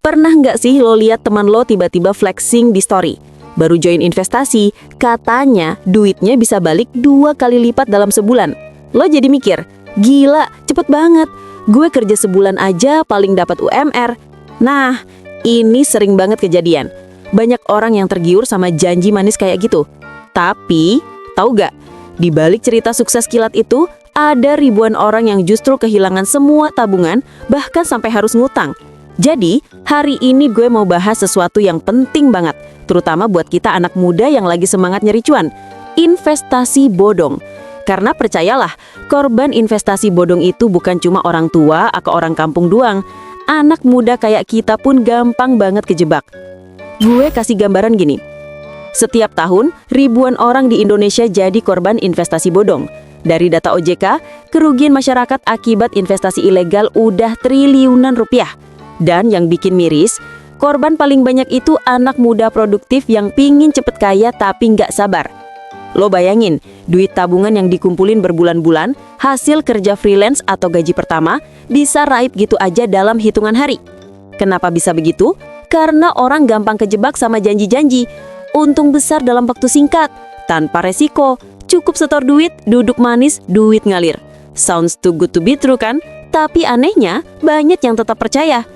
Pernah nggak sih lo lihat teman lo tiba-tiba flexing di story? Baru join investasi, katanya duitnya bisa balik 2 kali lipat dalam sebulan. Lo jadi mikir, gila, cepet banget. Gue kerja sebulan aja paling dapat UMR. Nah, ini sering banget kejadian. Banyak orang yang tergiur sama janji manis kayak gitu. Tapi, tahu gak? Di balik cerita sukses kilat itu, ada ribuan orang yang justru kehilangan semua tabungan, bahkan sampai harus ngutang. Jadi, hari ini gue mau bahas sesuatu yang penting banget, terutama buat kita anak muda yang lagi semangat nyari cuan. Investasi bodong. Karena percayalah, korban investasi bodong itu bukan cuma orang tua atau orang kampung doang. Anak muda kayak kita pun gampang banget kejebak. Gue kasih gambaran gini. Setiap tahun, ribuan orang di Indonesia jadi korban investasi bodong. Dari data OJK, kerugian masyarakat akibat investasi ilegal udah triliunan rupiah. Dan yang bikin miris, korban paling banyak itu anak muda produktif yang pingin cepet kaya tapi nggak sabar. Lo bayangin, duit tabungan yang dikumpulin berbulan-bulan, hasil kerja freelance atau gaji pertama, bisa raib gitu aja dalam hitungan hari. Kenapa bisa begitu? Karena orang gampang kejebak sama janji-janji. Untung besar dalam waktu singkat, tanpa resiko, cukup setor duit, duduk manis, duit ngalir. Sounds too good to be true kan? Tapi anehnya, banyak yang tetap percaya.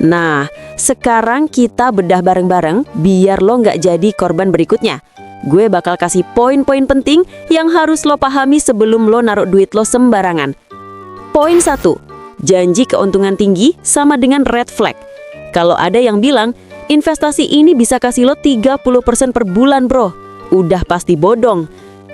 Nah, sekarang kita bedah bareng-bareng biar lo nggak jadi korban berikutnya. Gue bakal kasih poin-poin penting yang harus lo pahami sebelum lo naruh duit lo sembarangan. Poin 1. Janji keuntungan tinggi sama dengan red flag. Kalau ada yang bilang, investasi ini bisa kasih lo 30% per bulan bro, udah pasti bodong.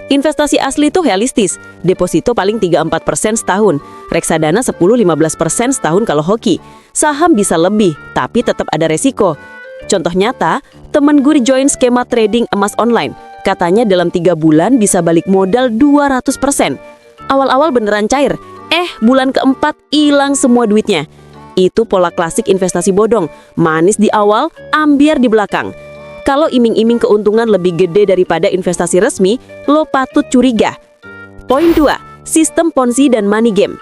Investasi asli itu realistis, deposito paling 3-4% setahun, reksadana 10-15% setahun kalau hoki. Saham bisa lebih, tapi tetap ada resiko. Contoh nyata, temen gue join skema trading emas online. Katanya dalam 3 bulan bisa balik modal 200%. Awal-awal beneran cair, bulan keempat hilang semua duitnya. Itu pola klasik investasi bodong, manis di awal, ambiar di belakang. Kalau iming-iming keuntungan lebih gede daripada investasi resmi, lo patut curiga. Poin 2, sistem ponzi dan money game.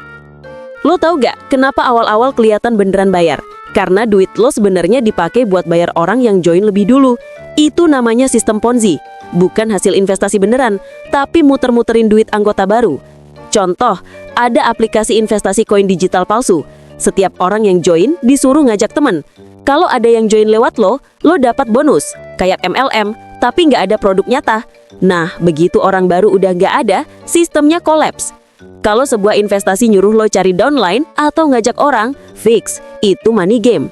Lo tahu gak kenapa awal-awal kelihatan beneran bayar? Karena duit lo sebenarnya dipakai buat bayar orang yang join lebih dulu. Itu namanya sistem ponzi. Bukan hasil investasi beneran, tapi muter-muterin duit anggota baru. Contoh, ada aplikasi investasi koin digital palsu. Setiap orang yang join disuruh ngajak temen. Kalau ada yang join lewat lo dapat bonus, kayak MLM, tapi nggak ada produk nyata. Nah, begitu orang baru udah nggak ada, sistemnya kolaps. Kalau sebuah investasi nyuruh lo cari downline atau ngajak orang, fix, itu money game.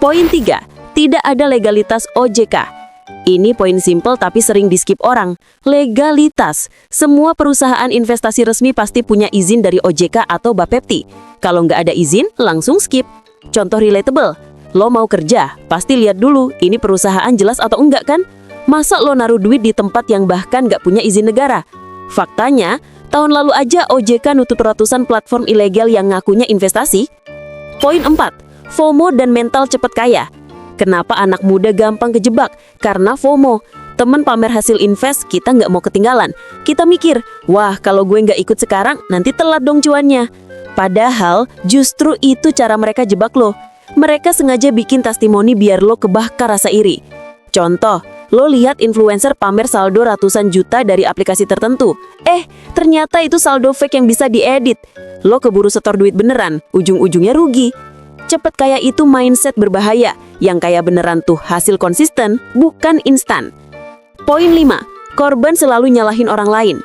Poin 3, tidak ada legalitas OJK. Ini poin simple tapi sering di-skip orang. Legalitas. Semua perusahaan investasi resmi pasti punya izin dari OJK atau Bapepti. Kalau nggak ada izin, langsung skip. Contoh relatable. Lo mau kerja, pasti lihat dulu ini perusahaan jelas atau enggak kan? Masa lo naruh duit di tempat yang bahkan nggak punya izin negara? Faktanya, tahun lalu aja OJK nutup ratusan platform ilegal yang ngakunya investasi. Poin 4, FOMO dan mental cepet kaya. Kenapa anak muda gampang kejebak? Karena FOMO. Temen pamer hasil invest, kita nggak mau ketinggalan. Kita mikir, wah kalau gue nggak ikut sekarang, nanti telat dong cuannya. Padahal, justru itu cara mereka jebak lo. Mereka sengaja bikin testimoni biar lo kebakar rasa iri. Contoh, lo lihat influencer pamer saldo ratusan juta dari aplikasi tertentu. Ternyata itu saldo fake yang bisa diedit. Lo keburu setor duit beneran, ujung-ujungnya rugi. Cepet kaya itu mindset berbahaya. Yang kaya beneran tuh hasil konsisten, bukan instan. Poin 5, korban selalu nyalahin orang lain.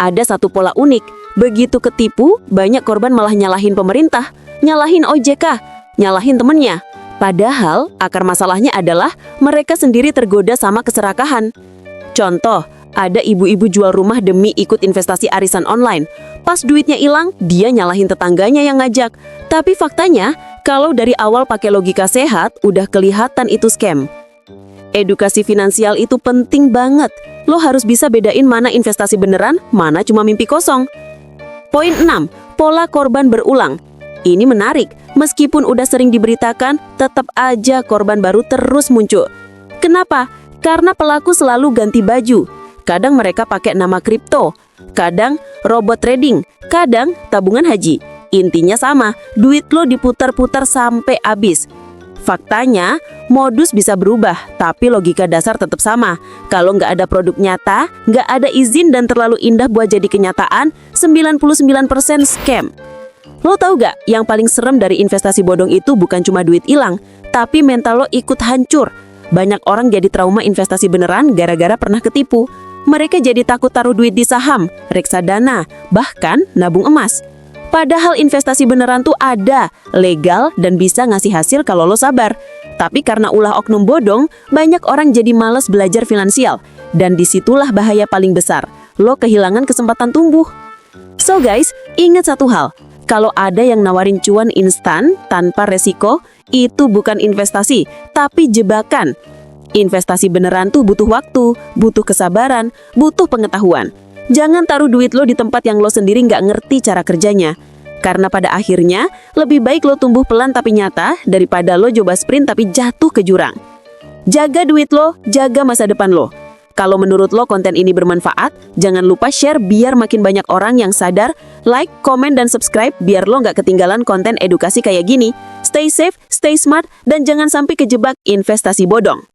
Ada satu pola unik, begitu ketipu, banyak korban malah nyalahin pemerintah, nyalahin OJK, nyalahin temennya. Padahal, akar masalahnya adalah mereka sendiri tergoda sama keserakahan. Contoh, ada ibu-ibu jual rumah demi ikut investasi arisan online. Pas duitnya hilang, dia nyalahin tetangganya yang ngajak. Tapi faktanya, kalau dari awal pakai logika sehat, udah kelihatan itu scam. Edukasi finansial itu penting banget. Lo harus bisa bedain mana investasi beneran, mana cuma mimpi kosong. Poin 6, pola korban berulang. Ini menarik, meskipun udah sering diberitakan, tetap aja korban baru terus muncul. Kenapa? Karena pelaku selalu ganti baju. Kadang mereka pakai nama kripto, kadang robot trading, kadang tabungan haji. Intinya sama, duit lo diputar-putar sampai habis. Faktanya, modus bisa berubah, tapi logika dasar tetap sama. Kalau nggak ada produk nyata, nggak ada izin dan terlalu indah buat jadi kenyataan, 99% scam. Lo tahu gak, yang paling serem dari investasi bodong itu bukan cuma duit hilang, tapi mental lo ikut hancur. Banyak orang jadi trauma investasi beneran gara-gara pernah ketipu. Mereka jadi takut taruh duit di saham, reksadana, bahkan nabung emas. Padahal investasi beneran tuh ada, legal, dan bisa ngasih hasil kalau lo sabar. Tapi karena ulah oknum bodong, banyak orang jadi malas belajar finansial. Dan disitulah bahaya paling besar, lo kehilangan kesempatan tumbuh. So guys, ingat satu hal. Kalau ada yang nawarin cuan instan tanpa resiko, itu bukan investasi, tapi jebakan. Investasi beneran tuh butuh waktu, butuh kesabaran, butuh pengetahuan. Jangan taruh duit lo di tempat yang lo sendiri nggak ngerti cara kerjanya. Karena pada akhirnya, lebih baik lo tumbuh pelan tapi nyata, daripada lo coba sprint tapi jatuh ke jurang. Jaga duit lo, jaga masa depan lo. Kalau menurut lo konten ini bermanfaat, jangan lupa share biar makin banyak orang yang sadar, like, komen, dan subscribe biar lo nggak ketinggalan konten edukasi kayak gini. Stay safe, stay smart, dan jangan sampai kejebak investasi bodong.